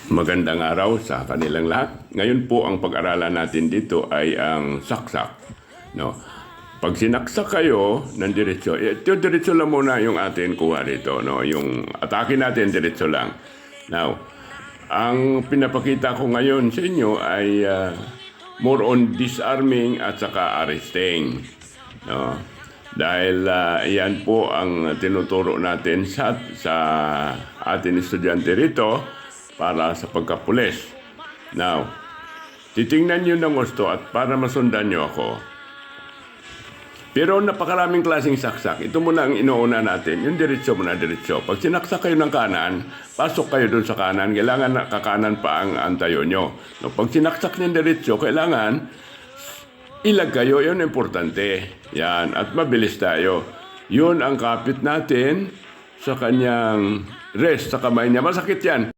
Magandang araw sa kanilang lahat. Ngayon po ang pag-aralan natin dito ay ang saksak. No? Pag sinaksak kayo ng diretso, diretso lang muna yung atin kuha dito. No? Yung atake natin, diretso lang. Now, ang pinapakita ko ngayon sa inyo ay more on disarming at saka arresting. No? Dahil yan po ang tinuturo natin sa ating estudyante rito para sa pagkapulis. Now, titingnan nyo ng gusto at para masundan nyo ako. Pero napakaraming klaseng saksak. Ito muna ang inuuna natin. Yung diretso muna, diretso. Pag sinaksak kayo ng kanan, pasok kayo dun sa kanan. Kailangan na kakanan pa ang antayo nyo. No, pag sinaksak nyo diretso, kailangan ilag kayo. Yun importante. Yan. At mabilis tayo. Yun ang kapit natin sa kanyang rest sa kamay niya. Masakit yan.